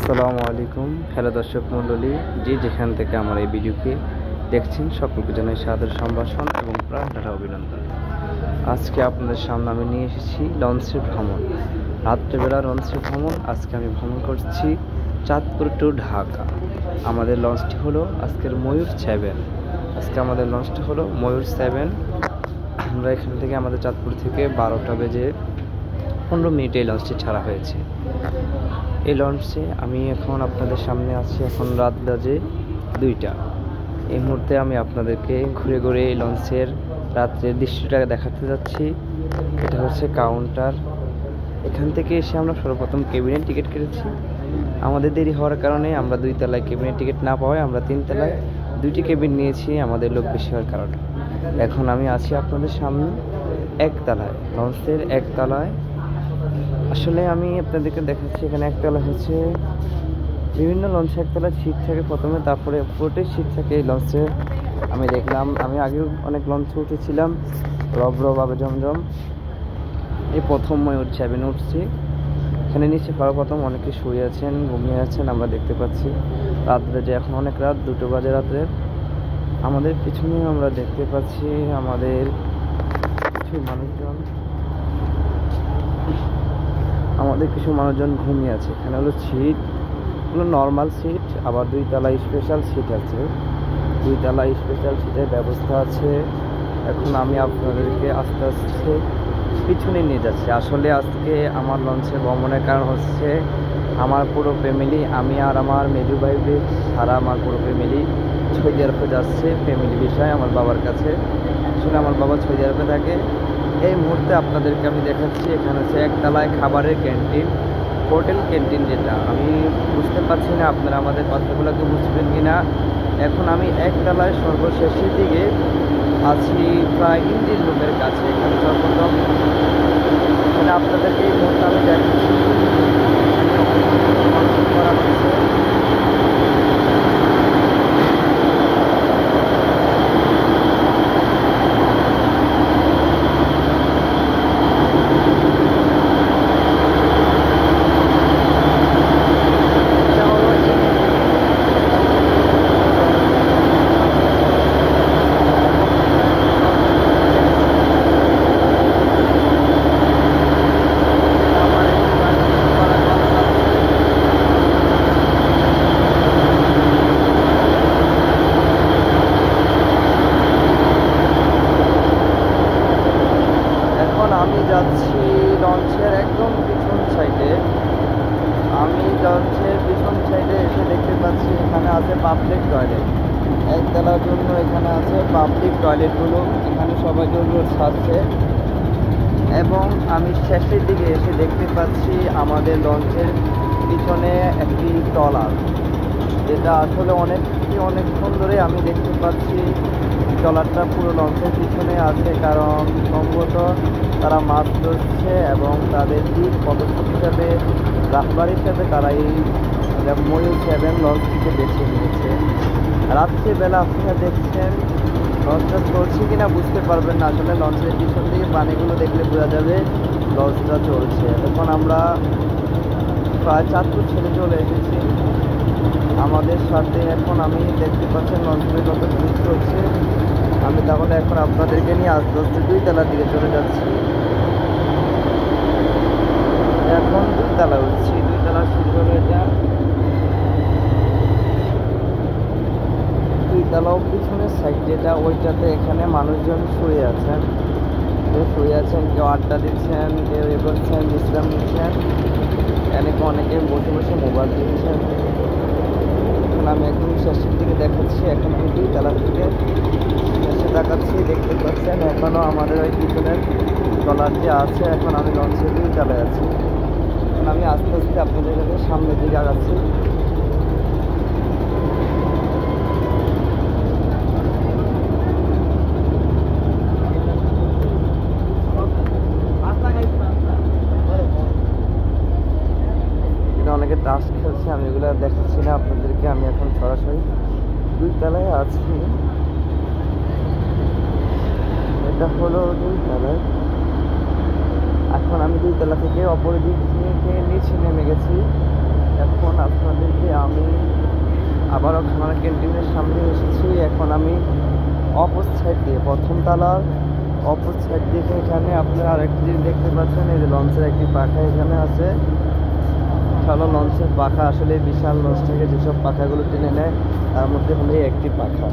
আসসালামু আলাইকুম হ্যালো দর্শক মণ্ডলী, যে যেখান থেকে আমার এই ভিডিওকে দেখছেন সকলকে জানাই সাদর সম্ভাষণ এবং প্রাণঢালা অভিনন্দন। আজকে আপনাদের সামনে আমি নিয়ে এসেছি লঞ্চের ভ্রমণ, রাত্রেবেলা লঞ্চের ভ্রমণ। আজকে আমি ভ্রমণ করছি চাঁদপুর টু ঢাকা। আমাদের লঞ্চটি হলো আজকের ময়ূর 7। আজকে আমাদের লঞ্চটি হলো ময়ূর 7। আমরা এখান থেকে আমাদের চাঁদপুর থেকে 12টা বেজে 15 মিনিটে এই লঞ্চটি ছাড়া হয়েছে। এই লঞ্চে আমি এখন আপনাদের সামনে আছি। এখন রাত বাজে 2টা। এই মুহূর্তে আমি আপনাদেরকে ঘুরে ঘুরে এই লঞ্চের রাত্রের দৃশ্যটা দেখাতে যাচ্ছি। এটা হচ্ছে কাউন্টার। এখান থেকে এসে আমরা সর্বপ্রথম কেবিনের টিকিট কেটেছি। আমাদের দেরি হওয়ার কারণে আমরা 2 তলায় কেবিনের টিকিট না পাওয়ায় আমরা 3 তলায় 2টি কেবিন নিয়েছি, আমাদের লোক বেশি হওয়ার কারণে। এখন আমি আছি আপনাদের সামনে 1 তলায়, লঞ্চের 1 তলায়। আসলে আমি আপনাদেরকে দেখাচ্ছি, এখানে 1 তলা হচ্ছে বিভিন্ন লঞ্চে 1 তলায় সিট থাকে প্রথমে, তারপরে পুরোটাই সিট থাকে এই লঞ্চে। আমি দেখলাম, আমি আগেও অনেক লঞ্চে উঠেছিলাম, রব আবে জমজম। এই প্রথম ময়ূর 7 উঠছি। এখানে নিচে সর্বপ্রথম অনেকে শুয়ে আছেন, ঘুমিয়ে আছেন, আমরা দেখতে পাচ্ছি। রাত বাজে এখন অনেক রাত, 2টো বাজে রাত্রের। আমাদের পিছনে আমরা দেখতে পাচ্ছি আমাদের কিছু মানুষজন ঘুমিয়ে আছে। এখানে হলো সিট হলো নর্মাল সিট, আবার 2 তলায় স্পেশাল সিট আছে। 2 তলায় স্পেশাল সিটের ব্যবস্থা আছে। এখন আমি আপনাদেরকে আস্তে আস্তে পিছনে নিয়ে যাচ্ছি। আসলে আজকে আমার লঞ্চে ভ্রমণের কারণ হচ্ছে আমার পুরো ফ্যামিলি, আমি আর আমার মেজু ভাই সারা আমার পুরো ফ্যামিলি সৌদি আরবে যাচ্ছে। ফ্যামিলি বিষয় আমার বাবার কাছে। আসলে আমার বাবা সৌদি আরবে থাকে। এই মুহূর্তে আপনাদেরকে আমি দেখাচ্ছি, এখানে হচ্ছে 1 তলায় খাবারের ক্যান্টিন, হোটেল ক্যান্টিন। যেটা আমি বুঝতে পারছি না আপনারা আমাদের কথাগুলোকে বুঝবেন কি না। এখন আমি 1 তলায় সর্বশেষের দিকে আছি, প্রায় ইঞ্জিন রুমের কাছে। এখানে সর্বপ্রথম এখানে আপনাদেরকে এই মুহূর্তে আমি দেখাচ্ছি করা হচ্ছে। আমি যাচ্ছি লঞ্চের একদম পিছন সাইডে। আমি লঞ্চের পিছন সাইডে এসে দেখতে পাচ্ছি এখানে আছে পাবলিক টয়লেট। 1 তলার জন্য এখানে আছে পাবলিক টয়লেটগুলো, এখানে সবাই জন্য ছাড়ছে। এবং আমি শেষের দিকে এসে দেখতে পাচ্ছি আমাদের লঞ্চের পিছনে একটি ট্রলার, যেটা আসলে অনেকক্ষণ ধরে আমি দেখতে পাচ্ছি ট্রলারটা পুরো লঞ্চের পিছনে আছে। কারণ সম্ভবত তারা মাছ ধরছে এবং তাদের দিক পদক্ষেপ হিসাবে, রাহবার হিসাবে তারা এই ময়ূর 7 লঞ্চটিকে বেছে নিয়েছে। রাত্রিবেলা আপনারা দেখছেন লঞ্চটা চলছে কিনা বুঝতে পারবেন না। আসলে লঞ্চের পিছন দিকে পানিগুলো দেখলে বোঝা যাবে লঞ্চটা চলছে। এখন আমরা প্রায় চাঁদপুর ছেড়ে চলে এসেছি। আমাদের সাথে এখন আমি দেখতে পাচ্ছেন লঞ্চের কত ভিড় চলছে। আমি তাহলে এখন আপনাদেরকে নিয়ে আস্তে আস্তে 2 তলার দিকে চলে যাচ্ছি। এখন 2 তলা উঠছি। 2 তলা শুরু হলে এটা 2 তলাও পিছনের সাইড যেটা, ওইটাতে এখানে মানুষজন শুয়ে আছেন। কেউ আড্ডা দিচ্ছেন, কেউ এ করছেন, বিশ্রাম নিচ্ছেন। অনেকে বসে বসে মোবাইল দিচ্ছেন। আমি একদম শেষের দিকে দেখাচ্ছি। এখন আমি 2 তলার দিকে শেষে দেখাচ্ছি, দেখতে পাচ্ছেন এখনও আমাদের ওই পিছনের ট্রলার যে আছে। এখন আমি লঞ্চের 2 তলায় আছি। এখন আমি আস্তে আস্তে আপনাদের কাছে সামনের দিকে আগাচ্ছি। অনেকে তাস খেলছে, আমি এগুলো দেখাচ্ছি না আপনাদেরকে। আমি এখন সরাসরি 2 তলায় আছি। এটা হলো 2 তলায়। এখন আমি 2 তলা থেকে অপর দিক থেকে নিচে নেমে গেছি। এখন আপনাদের আবারও খানার ক্যান্টিনের সামনে এসেছি। এখন আমি অপোজিট সাইড দিয়ে, প্রথম তালার অপোজিট সাইড দিয়ে এখানে আপনারা আরেকটি জিনিস দেখতে পাচ্ছেন, এই যে লঞ্চের একটি পাখা এখানে আছে। হলো লঞ্চের পাখা, আসলে বিশাল লঞ্চ থেকে যেসব পাখাগুলো টেনে নেয় তার মধ্যে হলো একটি পাখা।